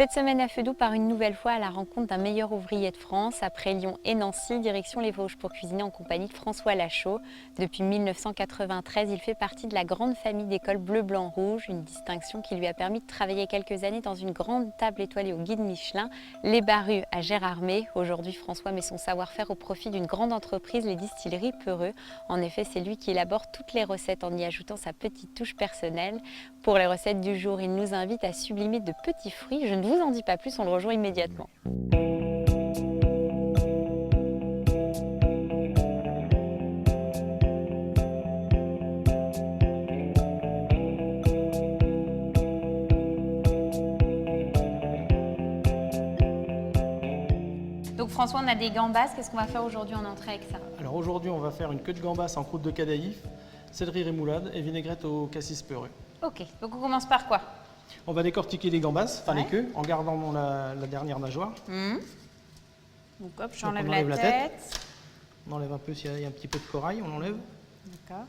Cette semaine à Fedoux part une nouvelle fois à la rencontre d'un meilleur ouvrier de France. Après Lyon et Nancy, direction les Vosges pour cuisiner en compagnie de François Lachaud. Depuis 1993, il fait partie de la grande famille d'école bleu, blanc, rouge, une distinction qui lui a permis de travailler quelques années dans une grande table étoilée au guide Michelin, les Barrues à Gérardmer. Aujourd'hui, François met son savoir-faire au profit d'une grande entreprise, les distilleries Peureux. En effet, c'est lui qui élabore toutes les recettes en y ajoutant sa petite touche personnelle. Pour les recettes du jour, il nous invite à sublimer de petits fruits. Je ne vous en dis pas plus, on le rejoint immédiatement. Donc François, on a des gambas. Qu'est-ce qu'on va faire aujourd'hui en entrée avec ça? Alors aujourd'hui, on va faire une queue de gambas en croûte de cadaïf, céleri rémoulade et vinaigrette au cassis peureux. Ok, donc on commence par quoi? On va décortiquer les gambas, enfin Ouais. les queues, en gardant la dernière nageoire. Donc hop, j'enlève on enlève la la tête. On enlève un peu s'il y a un petit peu de corail, on enlève. D'accord.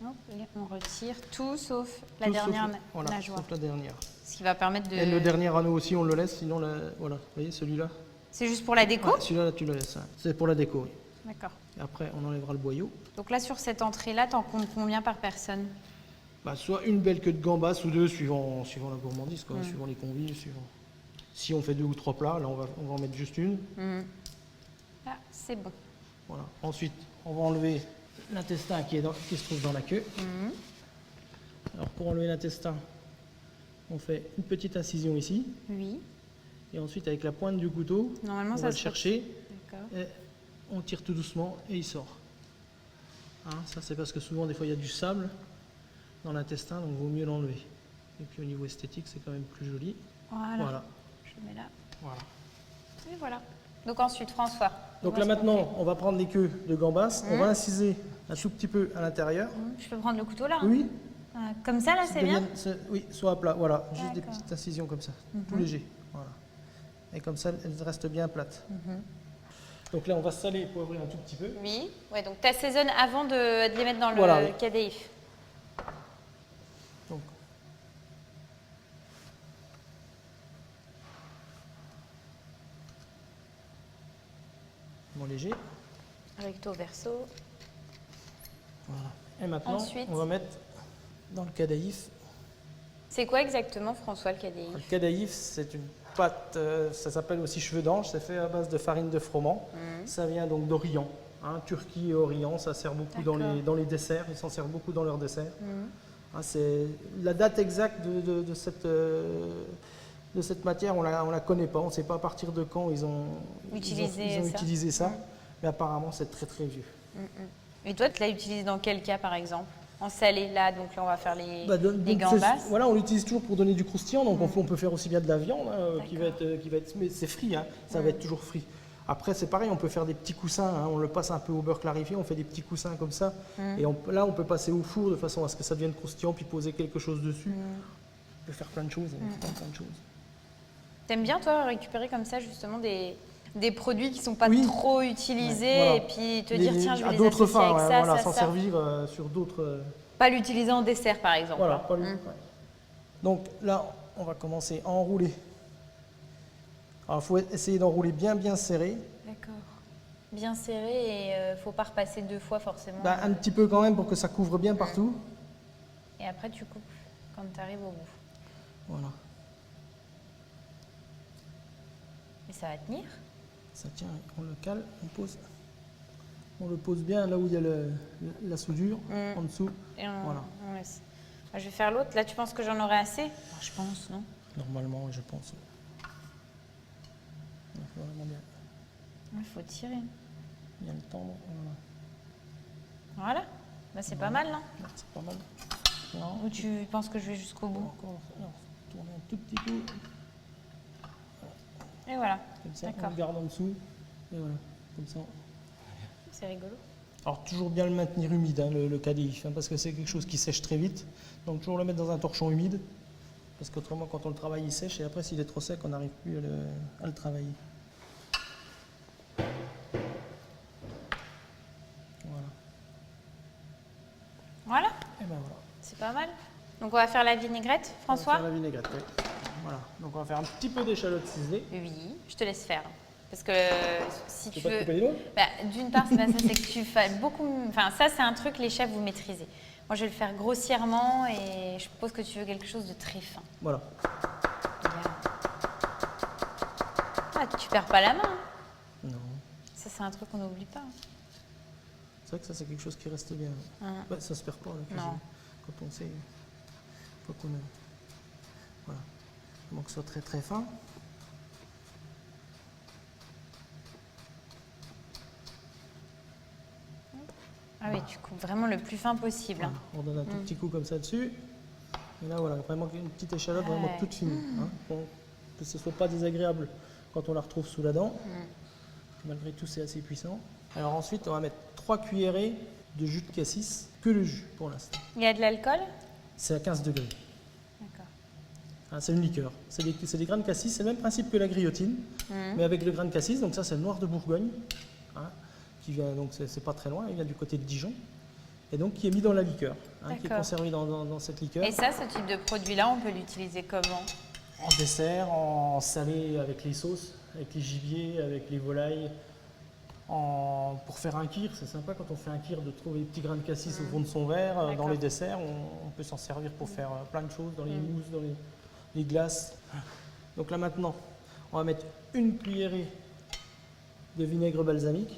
Hop, et on retire tout sauf la Tout dernière sauf, voilà, nageoire. sauf la dernière. Ce qui va permettre de... Et le dernier anneau aussi, on le laisse, sinon, voilà, vous voyez celui-là. C'est juste pour la déco? Ouais, celui-là, tu le laisses. Hein. C'est pour la déco, oui. D'accord. Et après, on enlèvera le boyau. Donc là, sur cette entrée-là, t'en comptes combien par personne? Bah, soit une belle queue de gambas ou deux, suivant la gourmandise, quoi, suivant les convives. Si on fait 2 ou 3 plats, là, on va en mettre juste une. Ah, c'est bon. Voilà. Ensuite, on va enlever l'intestin qui se trouve dans la queue. Alors, pour enlever l'intestin, on fait une petite incision ici. Oui. Et ensuite, avec la pointe du couteau, Normalement, on ça va le se chercher. D'accord. Et on tire tout doucement et il sort. Hein, ça, c'est parce que souvent, des fois, il y a du sable dans l'intestin, donc il vaut mieux l'enlever. Et puis, au niveau esthétique, c'est quand même plus joli. Voilà. Je le mets là. Voilà. Et voilà. Donc ensuite, François. Donc dis-moi là, ce qu'on maintenant, on va prendre les queues de gambas. On va inciser un tout petit peu à l'intérieur. fait. Je peux prendre le couteau là? Oui. Comme ça, là, c'est bien? Oui, soit à plat, voilà, juste des D'accord. petites incisions comme ça, tout léger, voilà. Et comme ça, elles restent bien plates. Donc là, on va saler et poivrer un tout petit peu. Oui. Ouais, donc tu assaisonnes avant de les mettre dans le Voilà, oui. cadaïf. Donc, bon léger. Recto verso. Voilà. Et maintenant, Ensuite. on va mettre dans le cadaïf. C'est quoi exactement, François, le cadaïf? Le cadaïf, c'est une pâte, ça s'appelle aussi cheveux d'ange, c'est fait à base de farine de froment. Ça vient donc d'Orient. Hein, Turquie et Orient, ça sert beaucoup dans les desserts, ils s'en servent beaucoup dans leurs desserts. Hein, c'est la date exacte de cette matière, on la connaît pas, on ne sait pas à partir de quand ils ont utilisé ça, mais apparemment c'est très très vieux. Et toi, tu l'as utilisé dans quel cas, par exemple? En salé, là, donc là, on va faire les Donc, gambas. voilà, on l'utilise toujours pour donner du croustillant, donc on peut faire aussi bien de la viande qui va être, mais c'est frit, hein, ça va être toujours frit. Après, c'est pareil, on peut faire des petits coussins, hein, on le passe un peu au beurre clarifié, on fait des petits coussins comme ça, et là, on peut passer au four de façon à ce que ça devienne croustillant, puis poser quelque chose dessus. On peut faire plein de choses, plein de choses. T'aimes bien, toi, récupérer comme ça, justement, des produits qui ne sont pas trop utilisés, voilà. et puis te dire, tiens, je vais les d'autres associer fins, avec ça, voilà, ça, s'en ça. servir sur d'autres... Pas l'utiliser en dessert, par exemple. Voilà, pas ouais. Donc là, on va commencer à enrouler. Alors, il faut essayer d'enrouler bien serré. D'accord. Bien serré et il ne faut pas repasser 2 fois forcément. Un petit peu quand même pour que ça couvre bien partout. Et après, tu coupes quand tu arrives au bout. Voilà. Et ça va tenir? Ça tient, on le cale, on le pose bien là où il y a la soudure, en dessous. Et voilà. on laisse. Je vais faire l'autre. Là, tu penses que j'en aurai assez? Je pense, non? Normalement, je pense. Il faut vraiment Il faut tirer. bien le tendre. Voilà. Bah, c'est pas mal, non? C'est pas mal. Non. Ou tu penses que je vais jusqu'au bout? Encore, tourner un tout petit peu. Et voilà. Comme ça, on le garde en dessous. Et voilà, comme ça. C'est rigolo. Alors toujours bien le maintenir humide, hein, le cadaïf, hein, parce que c'est quelque chose qui sèche très vite. Donc toujours le mettre dans un torchon humide, parce qu'autrement quand on le travaille il sèche, et après s'il est trop sec on n'arrive plus à le travailler. Voilà. Voilà. Et ben voilà. C'est pas mal. Donc on va faire la vinaigrette, François? On va faire la vinaigrette, oui. Voilà, donc on va faire un petit peu d'échalote ciselée. Oui, je te laisse faire. Parce que si tu Tu veux pas te veux... couper les doigts? Bah, d'une part, c'est pas ça, c'est que tu fais beaucoup... Enfin, ça, c'est un truc, les chefs, vous maîtrisez. Moi, je vais le faire grossièrement et je suppose que tu veux quelque chose de très fin. Voilà. Regarde. Ah, tu perds pas la main. Non. Ça, c'est un truc qu'on n'oublie pas. C'est vrai que ça, c'est quelque chose qui reste bien. Ouais, ça se perd pas, la cuisine. Non. Quand on sait, faut qu'on aime. Voilà. Donc, que ce soit très très fin. Ah oui, tu coupes vraiment le plus fin possible. Voilà. On donne un tout petit coup comme ça dessus. Et là, voilà, vraiment une petite échalote vraiment toute fine. Hein, pour que ce ne soit pas désagréable quand on la retrouve sous la dent. Malgré tout, c'est assez puissant. Alors ensuite, on va mettre 3 cuillerées de jus de cassis, que le jus pour l'instant. Il y a de l'alcool? C'est à 15 degrés. D'accord. Hein, c'est une liqueur. C'est des grains de cassis, c'est le même principe que la griotine, mais avec le grain de cassis. Donc ça, c'est le noir de Bourgogne, hein, qui vient, donc c'est pas très loin, il vient du côté de Dijon. Et donc qui est mis dans la liqueur, hein, qui est conservé dans cette liqueur. Et ça, ce type de produit-là, on peut l'utiliser comment? En dessert, en salé avec les sauces, avec les gibiers, avec les volailles. Pour faire un kir, c'est sympa quand on fait un kir de trouver des petits grains de cassis au fond de son verre. Dans les desserts, on peut s'en servir pour faire plein de choses, dans les mousses, dans les glaces. Donc là maintenant, on va mettre une cuillerée de vinaigre balsamique,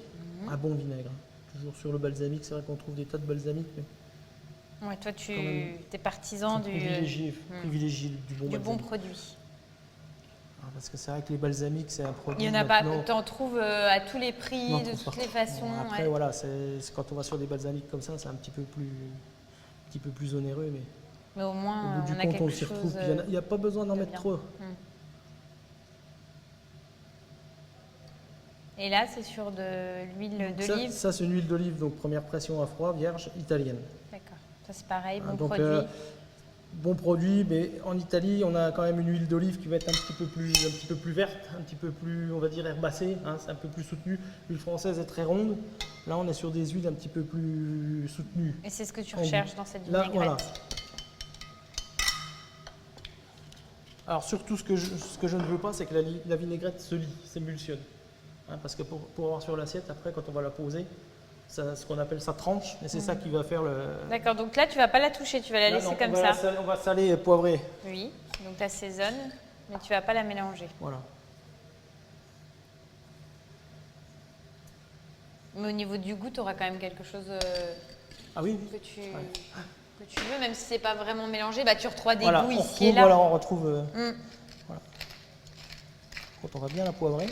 un bon vinaigre. Toujours sur le balsamique, c'est vrai qu'on trouve des tas de balsamique, mais ouais, toi, tu es partisan du privilégier du bon balsamique. Produit. Parce que c'est vrai que les balsamiques, c'est un produit. Il n'y en a pas, tu en trouves à tous les prix, de toutes les façons. Bon, après, voilà, c'est quand on va sur des balsamiques comme ça, c'est un petit peu plus onéreux, mais au moins, au bout du on a compte, quelque on s'y chose. retrouve. Il n'y a pas besoin d'en mettre trop. Et là, c'est sur de l'huile d'olive. Ça, c'est une huile d'olive, donc première pression à froid, vierge, italienne. D'accord. Ça, c'est pareil, bon donc, produit. Bon produit, mais en Italie, on a quand même une huile d'olive qui va être un petit peu plus verte, un petit peu plus, on va dire, herbacée, hein, c'est un peu plus soutenu. L'huile française est très ronde. Là, on est sur des huiles un petit peu plus soutenues. Et c'est ce que tu recherches dans cette vinaigrette. Là, voilà. Alors surtout, ce que je ne veux pas, c'est que la vinaigrette se lie, s'émulsionne. Hein, parce que pour avoir sur l'assiette, après, quand on va la poser, ce qu'on appelle ça tranche, et c'est ça qui va faire le... D'accord, donc là, tu ne vas pas la toucher, tu vas la laisser comme ça. On va saler et poivrer. Oui, donc tu assaisonnes, mais tu ne vas pas la mélanger. Voilà. Mais au niveau du goût, tu auras quand même quelque chose ah oui. que tu veux, même si ce n'est pas vraiment mélangé, bah, tu retrouves des voilà, goûts ici et là. Voilà, on retrouve... voilà. Quand on va bien la poivrer.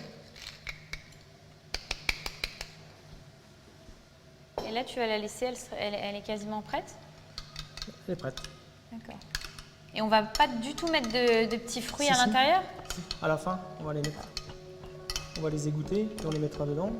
Et là, tu vas la laisser, elle est quasiment prête? Elle est prête. D'accord. Et on ne va pas du tout mettre de petits fruits à l'intérieur? À la fin, on va les mettre. On va les égoutter et on les mettra dedans.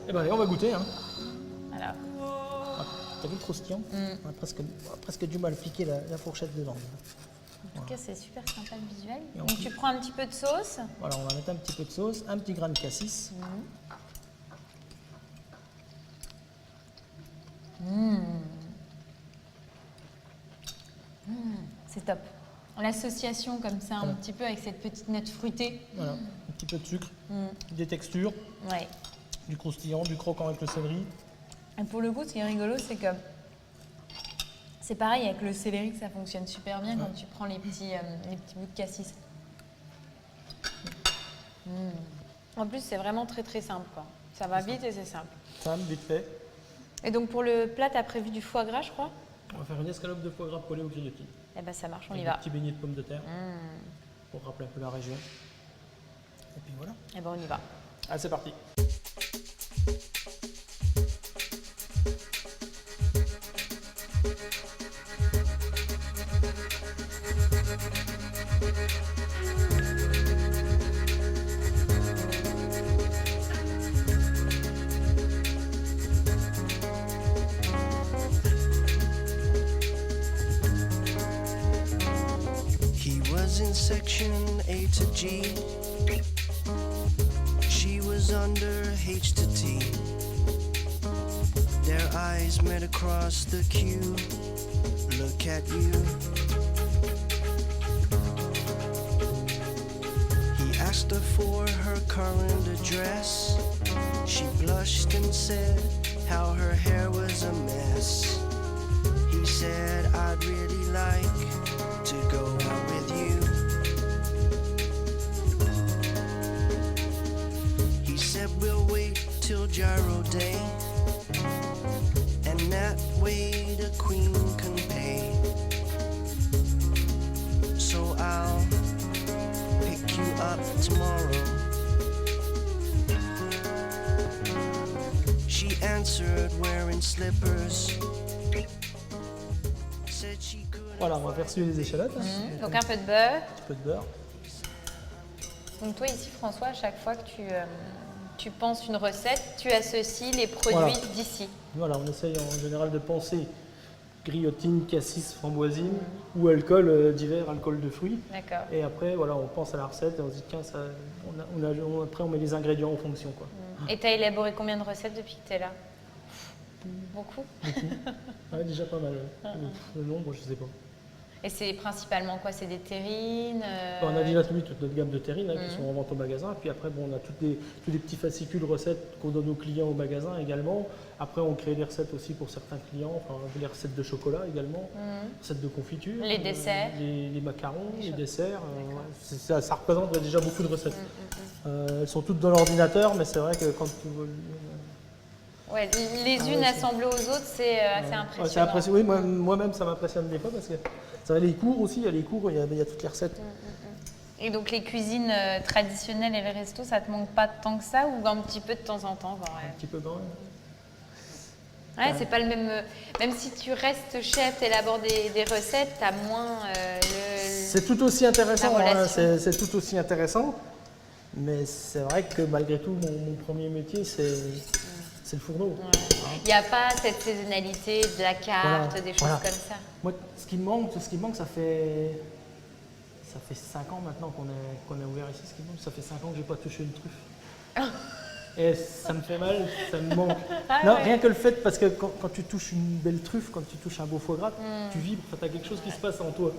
Eh ben allez, on va goûter. Hein. Alors. Ah, t'as vu le croustillant? On a presque du mal à piquer la fourchette dedans. En tout cas, c'est super sympa le visuel. Donc tu prends un petit peu de sauce. Voilà, on va mettre un petit peu de sauce, un petit grain de cassis. C'est top. l'association comme ça, un petit peu avec cette petite note fruitée. Voilà, un petit peu de sucre, des textures, Ouais. du croustillant, du croquant avec le céleri. Et pour le coup, ce qui est rigolo, c'est que c'est pareil avec le céleri que ça fonctionne super bien quand tu prends les petits bouts de cassis. En plus, c'est vraiment très très simple, quoi. Ça va vite et c'est simple. Simple, vite fait. Et donc pour le plat, tu as prévu du foie gras, je crois? On va faire une escalope de foie gras poêlée au grillotine. Eh ben ça marche, on y Avec va. des petits beignets de pommes de terre pour rappeler un peu la région. Et puis voilà. Eh ben on y va. Ah, c'est parti. He was in section A to G. She was under H to T. Their eyes met across the queue. Look at you. He asked her for her current address. She blushed and said how her hair was a mess. He said, I'd really like to go out with you. He said, we'll wait till Gyro Day, and that way the Queen can pay. So I'll pick you up tomorrow. She answered wearing slippers. Said she couldn't. Voilà, on va faire suivre les échalotes. Donc un peu de beurre. Un petit peu de beurre. Donc toi ici François, à chaque fois que tu penses une recette, tu associes les produits Voilà. d'ici. Voilà, on essaye en général de penser griotine, cassis, framboisine ou alcool divers, alcool de fruits. D'accord. Et après, voilà, on pense à la recette et on se dit, tiens, ça, après on met les ingrédients en fonction, quoi. Et tu as élaboré combien de recettes depuis que tu es là? Beaucoup. Ouais, déjà pas mal. Le nombre, je sais pas. Et c'est principalement quoi? C'est des terrines On a déjà oui, toute notre gamme de terrines qui sont en vente au magasin. Et puis après, bon, on a tous les petits fascicules recettes qu'on donne aux clients au magasin également. Après, on crée des recettes aussi pour certains clients, enfin, les recettes de chocolat également, recettes de confiture. Les desserts. Les macarons, les desserts. Ça représente déjà beaucoup de recettes. Elles sont toutes dans l'ordinateur, mais c'est vrai que quand tu veux... Ouais, les unes assemblées aux autres, c'est assez impressionnant. Ouais, c'est impressionnant. Oui, moi-même, ça m'impressionne des fois parce que ça va les cours aussi, il y a les cours, il y a toutes les recettes. Et donc les cuisines traditionnelles et les restos, ça te manque pas tant que ça ou un petit peu de temps en temps quand même? Un petit peu quand même. Ouais, c'est pas le même. Même si tu restes chef, t'élabores des recettes, t'as moins C'est tout aussi intéressant, la hein, relation. c'est tout aussi intéressant. Mais c'est vrai que malgré tout, mon premier métier, c'est le fourneau. Il n'y a pas cette saisonnalité de la carte, Voilà, des choses voilà. comme ça. Moi, ce qui me manque, ça fait 5 ans maintenant qu'on est ouvert ici. Ce qui me manque, ça fait 5 ans que j'ai pas touché une truffe. Et ça me fait mal, ça me manque. Non, rien que le fait, parce que quand tu touches une belle truffe, quand tu touches un beau foie gras, tu vibres, tu as quelque chose qui se passe en toi.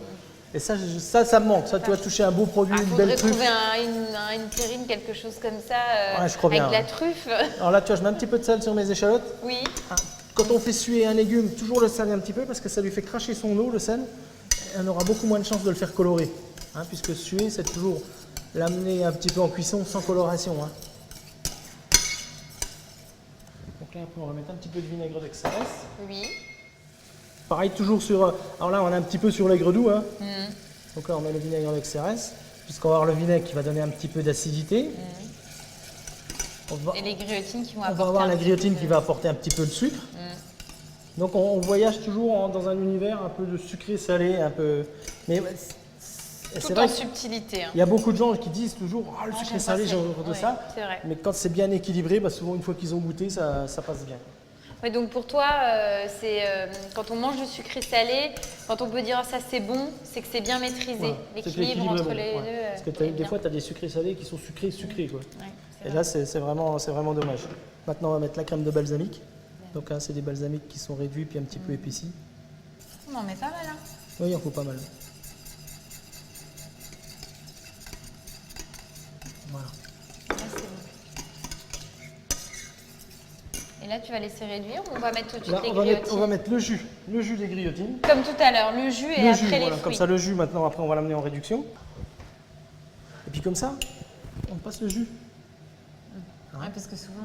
Et ça me manque. Ça, tu vas toucher un beau produit, une belle Faudrait truffe. trouver une terrine, quelque chose comme ça, Ouais, je crois avec bien, de la ouais. truffe. Alors là, tu vois, je mets un petit peu de sel sur mes échalotes. Oui. Quand on fait suer un légume, toujours le saler un petit peu parce que ça lui fait cracher son eau, le sel. Et on aura beaucoup moins de chances de le faire colorer. Puisque suer, c'est toujours l'amener un petit peu en cuisson sans coloration. Donc là, après, on va mettre un petit peu de vinaigre d'Excellence. Oui. Pareil, toujours sur... Alors là, on est un petit peu sur l'aigre doux. Donc là, on met le vinaigre d'Excellence, puisqu'on va avoir le vinaigre qui va donner un petit peu d'acidité. Et les griotines qui vont On apporter va avoir un la petit grillotine peu qui va apporter un petit peu de sucre. Donc on voyage toujours dans un univers un peu de sucré-salé, un peu... Mais Tout c'est en vrai qu'il subtilité. y a beaucoup de gens qui disent toujours « Ah, le Ah, sucré-salé, j'ai j'aime pas horreur de ça. ça Ouais, c'est vrai. ». Mais quand c'est bien équilibré, souvent une fois qu'ils ont goûté, ça passe bien. Ouais, donc pour toi, c'est quand on mange du sucré salé, quand on peut dire ça c'est bon, c'est que c'est bien maîtrisé. Voilà. C'est que L'équilibre l'équilibre est entre bon, les ouais. deux. Parce que est des bien. fois, tu as des sucrés-salés qui sont sucrés. Quoi. Ouais, c'est Et vrai. là, c'est vraiment dommage. Maintenant, on va mettre la crème de balsamique. Donc c'est des balsamiques qui sont réduits puis un petit peu épaissis. On en met pas mal. Hein. Oui, il en faut pas mal. Et là, tu vas laisser réduire ou on va mettre tout de suite Là, les on va griotines mettre le jus des griotines. Comme tout à l'heure, le jus et Le après jus, les voilà, fruits. comme ça le jus maintenant, après on va l'amener en réduction. Et puis comme ça, on passe le jus. Ouais, parce que souvent,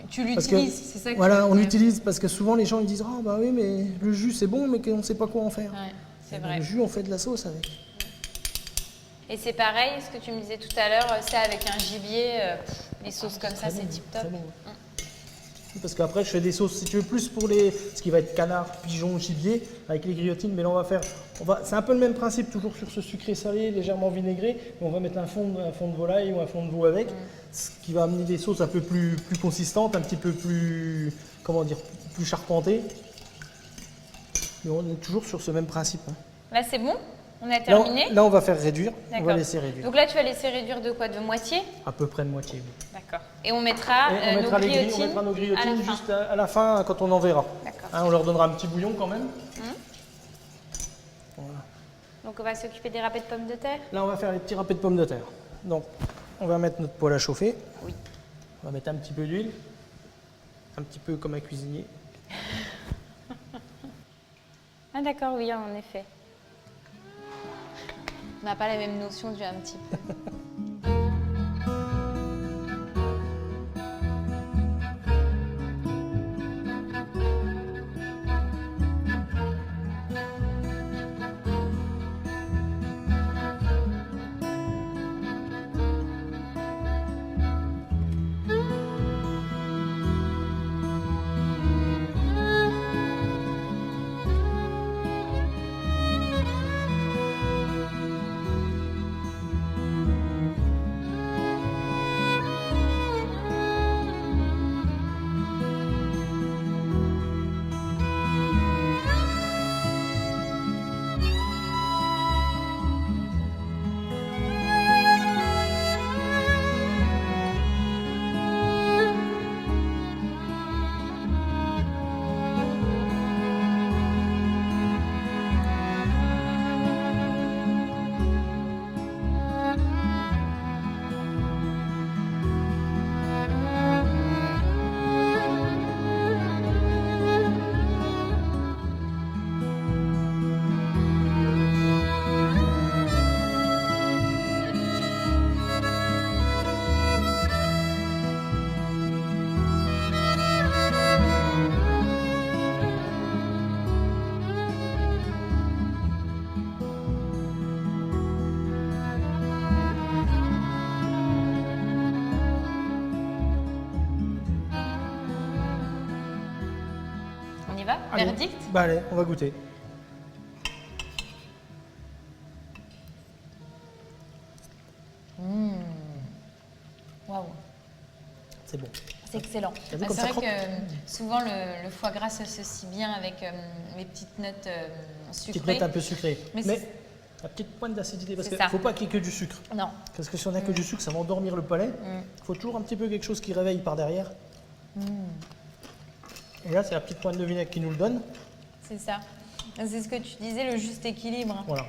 tu Parce que, l'utilises, c'est ça que voilà, tu veux on dire. l'utilise parce que souvent les gens ils disent ah bah oui mais le jus c'est bon mais qu'on ne sait pas quoi en faire. Ouais, c'est Et vrai. Le jus on fait de la sauce avec. Et c'est pareil, ce que tu me disais tout à l'heure, c'est avec un gibier, les sauces comme ça, Très c'est bon, tip top. très bon. Parce qu'après je fais des sauces si tu veux plus pour ce qui va être canard, pigeon, gibier avec les griotines, mais là c'est un peu le même principe toujours sur ce sucré salé légèrement vinaigré, mais on va mettre un fond de volaille ou un fond de veau avec, ce qui va amener des sauces un peu plus consistantes, un petit peu plus plus charpentées. Mais on est toujours sur ce même principe. Hein. Là, c'est bon? On a terminé? Là on va faire réduire, on va D'accord. laisser réduire. Donc là, tu vas laisser réduire de quoi? De moitié? À peu près de moitié. Oui. D'accord. Et on mettra, Et on mettra nos griotines, on mettra nos griotines à la fin. juste à la fin quand on en verra. D'accord. Hein, on leur donnera un petit bouillon quand même. Voilà. Donc on va s'occuper des râpés de pommes de terre? Là, on va faire les petits râpés de pommes de terre. Donc, on va mettre notre poêle à chauffer. Oui. On va mettre un petit peu d'huile, un petit peu comme un cuisinier. Ah d'accord, oui, en effet. On n'a pas la même notion du un petit peu. On y va? Allez. Verdict? Bah allez, on va goûter. Waouh, C'est bon. c'est excellent. T'as vu Ah, comme c'est ça vrai croque que souvent le foie gras s'associe bien avec les petites notes sucrées. Petite note un peu sucrée. Mais Mais c'est- la petite pointe d'acidité, parce C'est qu'il ça. ne faut pas qu'il y ait que du sucre. Non, Parce que si on n'a que du sucre, ça va endormir le palais. Il faut toujours un petit peu quelque chose qui réveille par derrière. Et là, c'est la petite pointe de vinaigre qui nous le donne. c'est ça. C'est ce que tu disais, le juste équilibre. Voilà.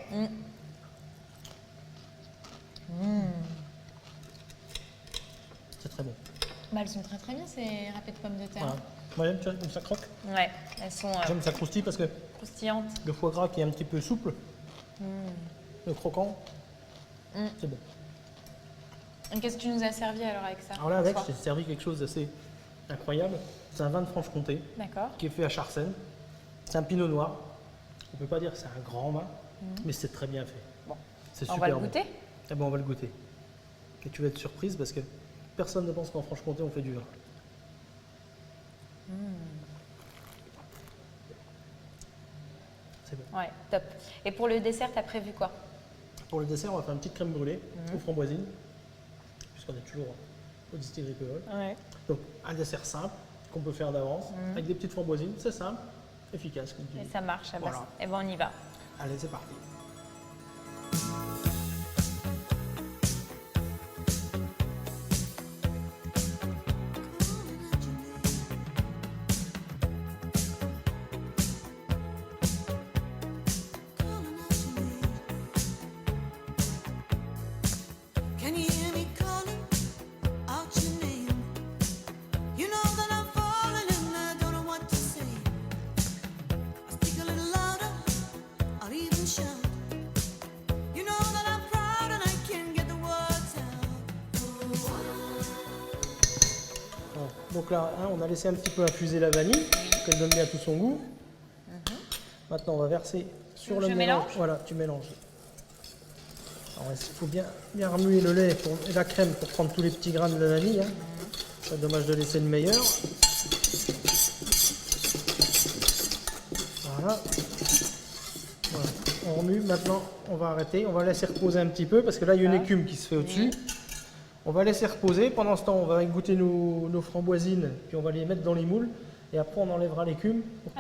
C'est très bon. Bah, elles sont très très bien ces râpés de pommes de terre. Voilà. Moi, j'aime, tu vois, comme ça croque. Ouais, elles sont J'aime ça croustille parce que croustillantes. le foie gras qui est un petit peu souple, le croquant, c'est bon. Et qu'est-ce que tu nous as servi alors avec ça? Alors là, avec, François j'ai servi quelque chose d'assez incroyable. C'est un vin de Franche-Comté D'accord. qui est fait à Charsène. C'est un pinot noir. On ne peut pas dire que c'est un grand vin, mais c'est très bien fait. Bon. C'est On super va le bon. goûter? Eh ben, on va le goûter. Et tu vas être surprise parce que personne ne pense qu'en Franche-Comté on fait du vin. C'est bon. Ouais, top. Et pour le dessert, t'as prévu quoi? Pour le dessert, on va faire une petite crème brûlée aux framboisines, puisqu'on est toujours au distillerie Péole. Ouais. Donc un dessert simple qu'on peut faire d'avance, avec des petites framboisines, c'est simple, efficace. Comme tu Et dis. ça marche, ah bah, Voilà. eh ben on y va. Allez, c'est parti. Can you hear me calling out your name? You know that I'm falling Donc là, hein, on a laissé un petit peu infuser la vanille, pour qu'elle donne bien tout son goût. Maintenant, on va verser sur le je mélange. mélange Voilà, tu mélanges. Alors, il faut bien remuer le lait et la crème pour prendre tous les petits grains de la vanille. Hein. C'est dommage de laisser le meilleur. Voilà. Voilà. On remue. Maintenant, on va arrêter. On va laisser reposer un petit peu parce que là, il y a une écume qui se fait au-dessus. On va laisser reposer. Pendant ce temps, on va égoutter nos framboisines, puis on va les mettre dans les moules. Et après, on enlèvera l'écume pour,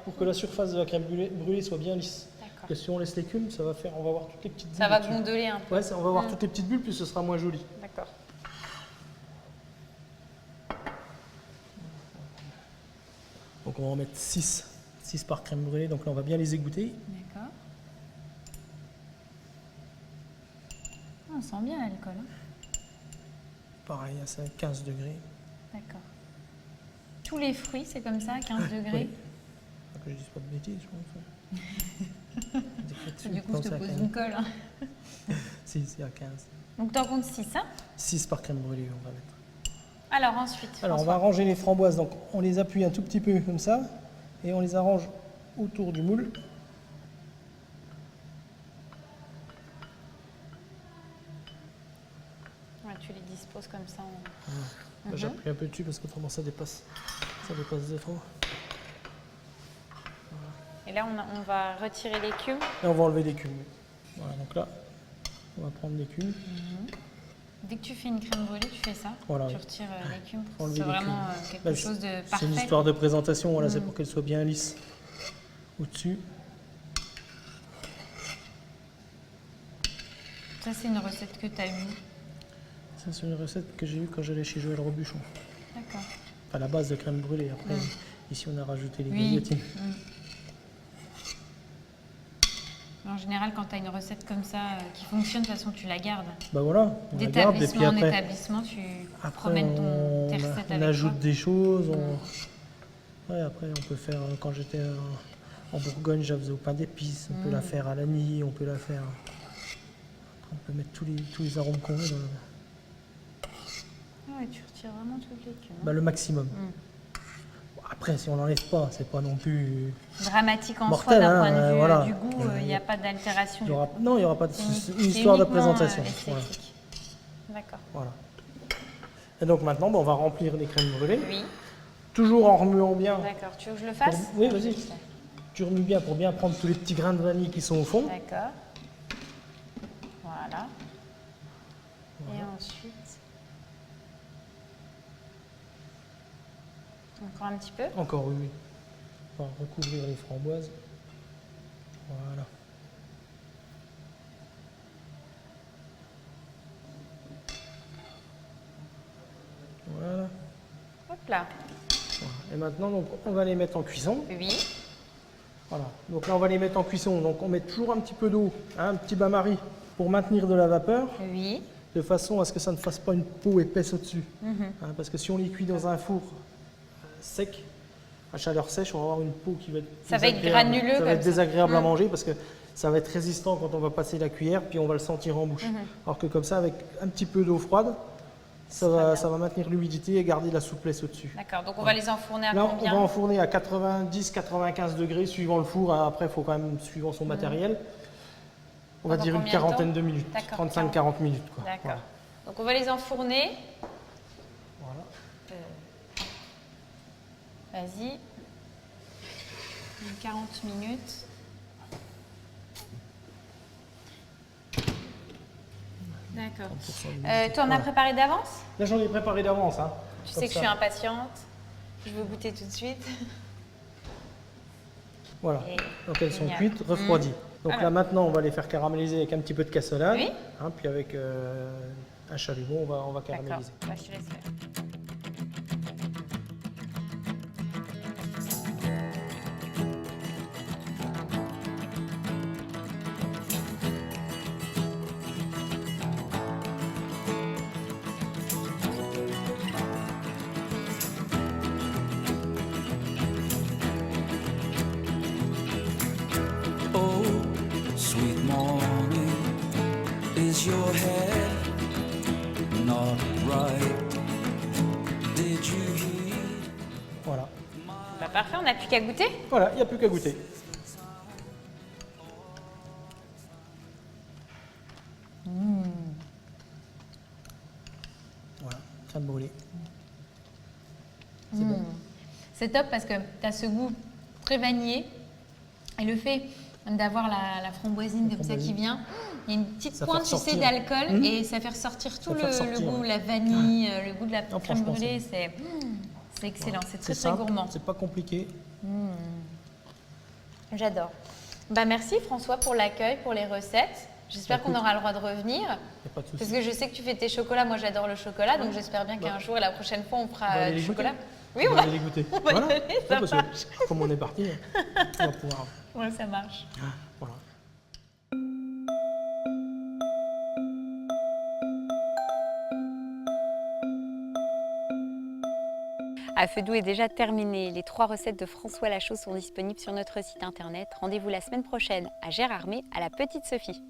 pour que la surface de la crème brûlée soit bien lisse. Parce que si on laisse l'écume, ça va faire, on va voir toutes les petites bulles. Ça va gondoler un peu. Ouais, on va voir toutes les petites bulles, puis ce sera moins joli. D'accord. Donc on va en mettre 6 par crème brûlée. Donc là, on va bien les égoutter. D'accord. On sent bien l'alcool. Hein. Pareil, c'est à 15 degrés. D'accord. Tous les fruits, c'est comme ça, à 15 degrés. Oui. Pas que je dise pas de bêtises, je pense. Du coup, je te pose une colle. Hein. Si, c'est à 15. Donc, t'en comptes 6, hein? 6 par crème brûlée, on va mettre. Alors, ensuite, Alors, on va arranger les framboises. Donc, on les appuie un tout petit peu comme ça. Et on les arrange autour du moule. Ouais, tu les disposes comme ça. J'appuie un peu dessus parce qu'autrement ça dépasse de trop. Et là, on va retirer l'écume. Et on va enlever l'écume. Voilà, donc là, on va prendre l'écume. Dès que tu fais une crème brûlée, tu fais ça. Voilà, tu oui. retires l'écume pour que Enlever ce soit l'écume. vraiment quelque chose de parfait. C'est une histoire de présentation, voilà, c'est pour qu'elle soit bien lisse au-dessus. Ça, c'est une recette que tu as eue. Ça, c'est une recette que j'ai eue quand j'allais chez Joël Robuchon. D'accord. À la base de crème brûlée. Après, ici, on a rajouté les Oui. guillotines. En général, quand tu as une recette comme ça qui fonctionne, de toute façon, tu la gardes. Bah voilà, on la garde et puis D'établissement en après, établissement, tu après promènes tes on, recettes on avec ajoute toi. des choses. Ouais, après, on peut faire, quand j'étais en Bourgogne, je faisais au pain d'épices. On peut la faire à l'anis, on peut la faire. Après, on peut mettre tous les arômes qu'on veut. Ouais, tu retires vraiment toute l'écume. Bah, le maximum. Après, si on n'enlève pas, c'est pas non plus Dramatique en mortel, soi, d'un hein, point de vue voilà. du goût, il n'y a pas d'altération. Non, il n'y aura pas de C'est une histoire de uniquement, présentation. esthétique. D'accord. Voilà. Et donc maintenant, on va remplir les crèmes brûlées. Oui. Toujours en remuant bien. D'accord. Tu veux que je le fasse? Oui, vas-y. Tu remues bien pour bien prendre tous les petits grains de vanille qui sont au fond. D'accord. Voilà. Et ensuite, encore un petit peu. Encore oui. On va recouvrir les framboises. Voilà. Voilà. Hop là. Et maintenant, donc, on va les mettre en cuisson. Oui. Voilà. Donc là, on va les mettre en cuisson. Donc on met toujours un petit peu d'eau, hein, un petit bain-marie pour maintenir de la vapeur, Oui. de façon à ce que ça ne fasse pas une peau épaisse au-dessus. Hein, parce que si on les cuit dans un four sec, à chaleur sèche, on va avoir une peau qui va être Ça va être désagréable. granuleux Ça va comme être ça. désagréable à manger parce que ça va être résistant quand on va passer la cuillère, puis on va le sentir en bouche. Alors que comme ça, avec un petit peu d'eau froide, ça va maintenir l'humidité et garder la souplesse au-dessus. D'accord. Donc on va les enfourner à Là, on combien? va enfourner à 90-95 degrés suivant le four. Hein. Après, il faut quand même suivant son matériel. On va Pendant dire une combien de temps? quarantaine de minutes, D'accord, 35-40 minutes. Quoi. D'accord. Voilà. Donc on va les enfourner. Voilà. Vas-y. 40 minutes. D'accord. 30% Tu en as préparé d'avance? Là, j'en ai préparé d'avance. Hein. Tu Comme sais que ça. je suis impatiente. Je veux goûter tout de suite. Voilà. Et Donc elles sont génial. cuites, refroidies. Donc Alors. là, maintenant, on va les faire caraméliser avec un petit peu de cassonade. Oui. Hein, puis avec un chalumeau, on va D'accord. caraméliser. Bah, je te laisse faire. Oh, sweet morning, is your head not right? Did you Voilà. Bah, parfait, on n'a plus qu'à goûter. Voilà, il n'y a plus qu'à goûter. Voilà, crème brûlée. C'est bon. C'est top parce que tu as ce goût très vanillé et le fait d'avoir la framboisine comme ça qui vient, il y a une petite Ça pointe fait tu sais, ressortir. d'alcool et ça fait ressortir tout fait ressortir, le goût, ouais. la vanille, le goût de la Non, crème franchement, brûlée, c'est excellent, c'est très simple, gourmand. c'est pas compliqué. J'adore. Bah, merci François pour l'accueil, pour les recettes. J'espère qu'on Écoute. aura le droit de revenir. Y a pas de souci. Parce que je sais que tu fais tes chocolats, moi j'adore le chocolat, donc j'espère bien qu'un jour et la prochaine fois on On va fera aller du les chocolat. goûter. Oui, on On va. va aller les goûter. on va y aller, ça parce marche. que comme on est parti, on va pouvoir. Ouais, ça marche. Voilà. À Feu doux est déjà terminé. Les 3 recettes de François Lachaud sont disponibles sur notre site internet. Rendez-vous la semaine prochaine à Gérardmer à la Petite Sophie.